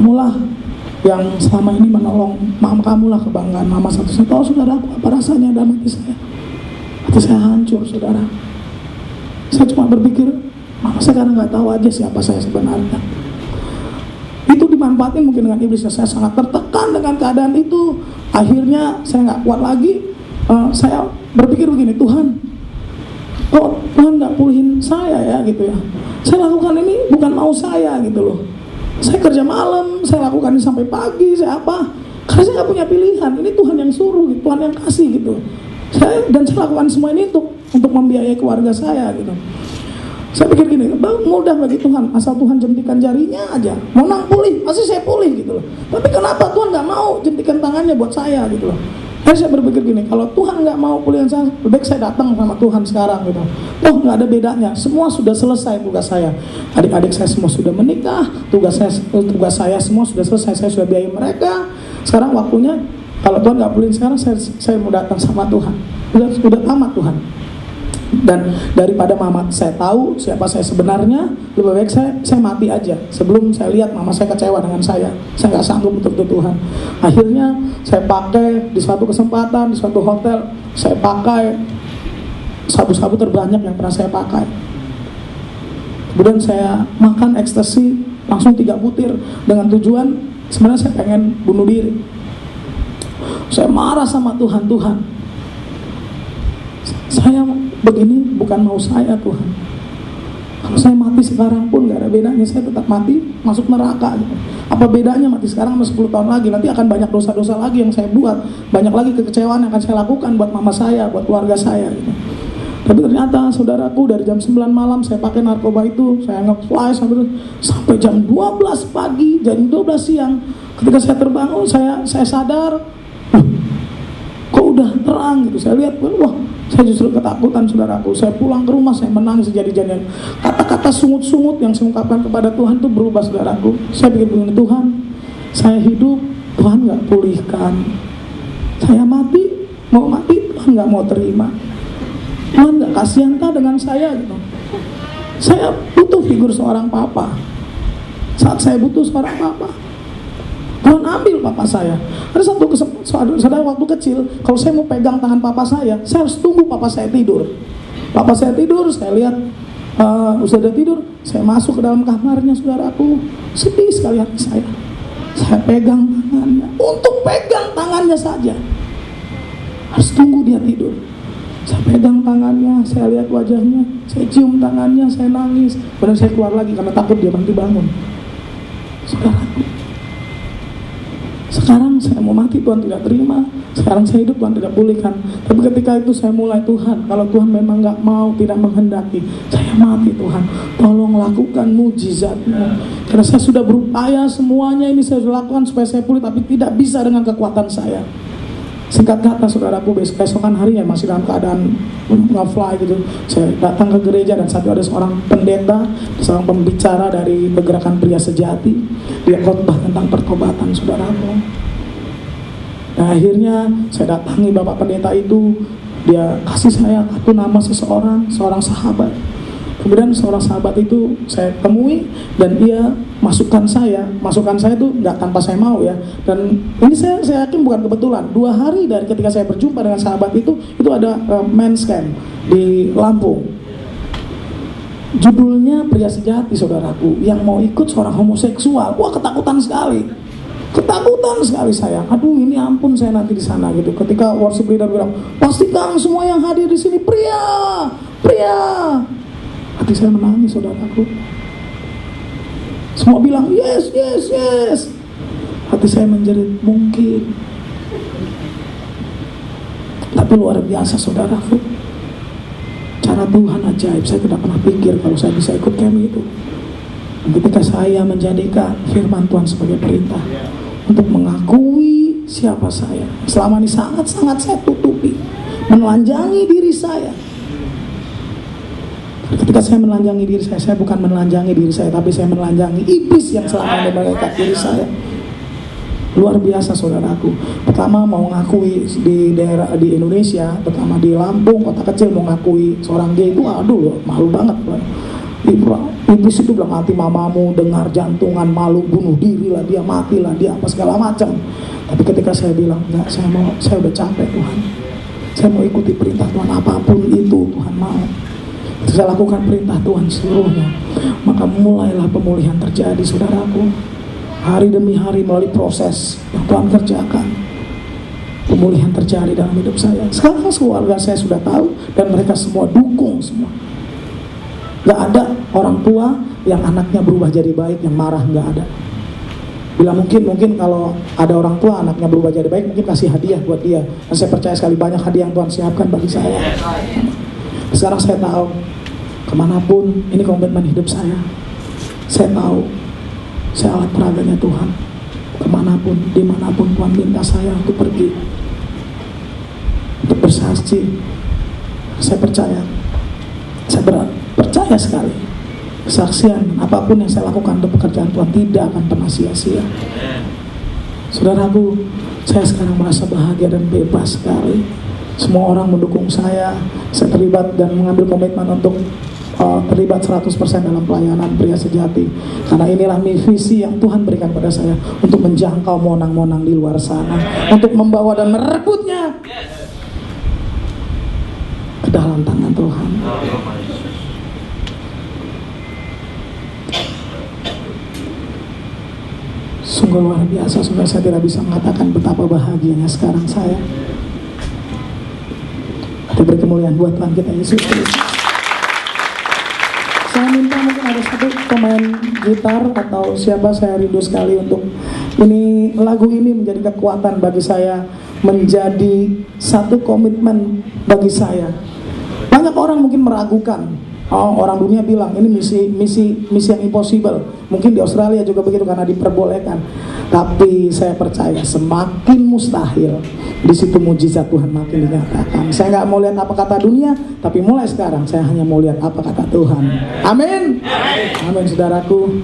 kamulah yang selama ini menolong mama, kamulah kebanggaan mama satu-satunya. Tahu saudara apa rasanya dalam hati saya? Hati saya hancur, saudara. Saya cuma berpikir, mama saya karena nggak tahu aja siapa saya sebenarnya. Itu dimanfaatin mungkin dengan iblis. Saya sangat tertekan dengan keadaan itu. Akhirnya saya nggak kuat lagi. Saya berpikir begini, Tuhan, kok Tuhan nggak pulihin saya ya gitu ya. Saya lakukan ini bukan mau saya gitu loh. Saya kerja malam, saya lakukan ini sampai pagi, saya apa? Karena saya nggak punya pilihan. Ini Tuhan yang suruh, gitu. Tuhan yang kasih gitu. Saya lakukan semua ini untuk membiayai keluarga saya gitu. Saya pikir gini, mudah bagi Tuhan, asal Tuhan jentikan jarinya aja. Mau pulih, pasti saya pulih gitu loh. Tapi kenapa Tuhan nggak mau jentikan tangannya buat saya gitu loh? Saya berpikir gini, kalau Tuhan nggak mau pulihan saya, lebih baik saya datang sama Tuhan sekarang gitu. Oh, nggak ada bedanya, semua sudah selesai tugas saya. Adik-adik saya semua sudah menikah, tugas saya semua sudah selesai, saya sudah biayai mereka. Sekarang waktunya, kalau Tuhan nggak pulihin sekarang, saya mau datang sama Tuhan. Udah tamat Tuhan. Dan daripada mama saya tahu siapa saya sebenarnya, lebih baik saya mati aja sebelum saya lihat mama saya kecewa dengan saya nggak sanggup untuk itu Tuhan. Akhirnya saya pakai di suatu kesempatan, di suatu hotel, saya pakai sabu-sabu terbanyak yang pernah saya pakai. Kemudian saya makan ekstasi langsung 3 butir dengan tujuan sebenarnya saya pengen bunuh diri. Saya marah sama Tuhan, saya begini bukan mau saya Tuhan. Kalau saya mati sekarang pun gak ada bedanya, saya tetap mati masuk neraka gitu. Apa bedanya mati sekarang sama 10 tahun lagi? Nanti akan banyak dosa-dosa lagi yang saya buat, banyak lagi kekecewaan yang akan saya lakukan buat mama saya, buat keluarga saya gitu. Tapi ternyata saudaraku, dari jam 9 malam saya pakai narkoba itu, saya nge-fly sampai jam 12 pagi, jam 12 siang. Ketika saya terbangun, saya sadar, kok udah terang gitu. Saya lihat, wah, saya justru ketakutan saudaraku. Saya pulang ke rumah, saya menangis sejadi-jadinya. Kata-kata sungut-sungut yang saya ungkapkan kepada Tuhan itu berubah saudaraku. Saya pikir begini, Tuhan, saya hidup, Tuhan gak pulihkan. Saya mati, Tuhan gak mau terima. Tuhan gak kasihan dengan saya gitu. Saya butuh figur seorang papa. Saat saya butuh seorang papa, Tuhan ambil papa saya. Ada satu saudara waktu kecil, kalau saya mau pegang tangan papa saya harus tunggu papa saya tidur. Papa saya tidur, saya lihat sudah tidur, saya masuk ke dalam kamarnya saudaraku. Sedih sekali hati saya. Saya pegang tangannya, untuk pegang tangannya saja harus tunggu dia tidur. Saya pegang tangannya, saya lihat wajahnya, saya cium tangannya, saya nangis. Kemudian saya keluar lagi karena takut dia nanti bangun. Saudaraku, sekarang saya mau mati, Tuhan tidak terima. Sekarang saya hidup, Tuhan tidak pulihkan. Tapi ketika itu saya mulai, Tuhan, kalau Tuhan memang gak mau, tidak menghendaki, saya mati Tuhan. Tolong lakukan mujizat-Mu. Karena saya sudah berupaya, semuanya ini saya sudah lakukan supaya saya pulih, tapi tidak bisa dengan kekuatan saya. Singkat kata saudaraku, besokan harinya masih dalam keadaan nge-fly gitu. Saya datang ke gereja dan saat itu ada seorang pendeta, seorang pembicara dari pergerakan pria sejati. Dia khotbah tentang pertobatan saudaraku. Nah akhirnya saya datangi bapak pendeta itu. Dia kasih saya kartu nama seorang sahabat. Kemudian seorang sahabat itu saya temui dan dia masukkan saya itu nggak tanpa saya mau ya. Dan ini saya yakin bukan kebetulan. 2 hari dari ketika saya berjumpa dengan sahabat itu ada men's camp di Lampung. Judulnya Pria Sejati saudaraku, yang mau ikut seorang homoseksual. Wah, ketakutan sekali saya. Aduh, ini ampun saya nanti di sana gitu. Ketika worship leader bilang, pastikan semua yang hadir di sini pria. Hati saya menangis saudaraku. Semua bilang yes. Hati saya menjerit, mungkin. Tapi luar biasa saudaraku, cara Tuhan ajaib. Saya tidak pernah pikir kalau saya bisa ikut camp itu. Dan ketika saya menjadikan firman Tuhan sebagai perintah untuk mengakui siapa saya, selama ini sangat-sangat saya tutupi, menelanjangi diri saya. Ketika saya menelanjangi diri saya bukan menelanjangi diri saya, tapi saya menelanjangi iblis yang selama ini mengikat diri saya. Luar biasa saudaraku. Pertama mau ngakui di daerah di Indonesia, pertama di Lampung, kota kecil, mau ngakui seorang gay itu aduh malu banget. Iblis itu bilang, mati mamamu, dengar jantungan, malu, bunuh diri lah dia, matilah dia, apa segala macam. Tapi ketika saya bilang, enggak, saya udah capek Tuhan, saya mau ikuti perintah Tuhan, apapun itu Tuhan mau. Saya lakukan perintah Tuhan seluruhnya. Maka mulailah pemulihan terjadi, saudaraku. Hari demi hari melalui proses yang Tuhan kerjakan, pemulihan terjadi dalam hidup saya. Sekarang keluarga saya sudah tahu dan mereka semua dukung semua. Gak ada orang tua yang anaknya berubah jadi baik, yang marah, gak ada. Bila mungkin kalau ada orang tua anaknya berubah jadi baik, mungkin kasih hadiah buat dia. Dan saya percaya sekali banyak hadiah yang Tuhan siapkan bagi saya. Sekarang saya tahu, kemanapun, ini komitmen hidup saya. Saya tahu, saya alat peraganya Tuhan. Kemanapun, dimanapun Tuhan minta saya untuk pergi, untuk bersaksi. Saya percaya, percaya sekali, kesaksian apapun yang saya lakukan untuk pekerjaan Tuhan tidak akan pernah sia-sia. Saudaraku, saya sekarang merasa bahagia dan bebas sekali. Semua orang mendukung saya terlibat dan mengambil komitmen untuk terlibat 100% dalam pelayanan Pria Sejati. Karena inilah visi yang Tuhan berikan pada saya, untuk menjangkau monang-monang di luar sana, untuk membawa dan merebutnya ke dalam tangan Tuhan. Sungguh luar biasa, sungguh saya tidak bisa mengatakan betapa bahagianya sekarang saya. Diberi kemuliaan buat Tuhan kita Yesus Kristus. Saya minta mungkin ada satu pemain gitar atau siapa, saya rindu sekali untuk ini, lagu ini menjadi kekuatan bagi saya, menjadi satu komitmen bagi saya. Banyak orang mungkin meragukan, orang dunia bilang ini misi yang impossible. Mungkin di Australia juga begitu karena diperbolehkan. Tapi saya percaya semakin mustahil, di situ mujizat Tuhan makin dinyatakan. Saya nggak mau lihat apa kata dunia, tapi mulai sekarang saya hanya mau lihat apa kata Tuhan. Amin. Amin, saudaraku.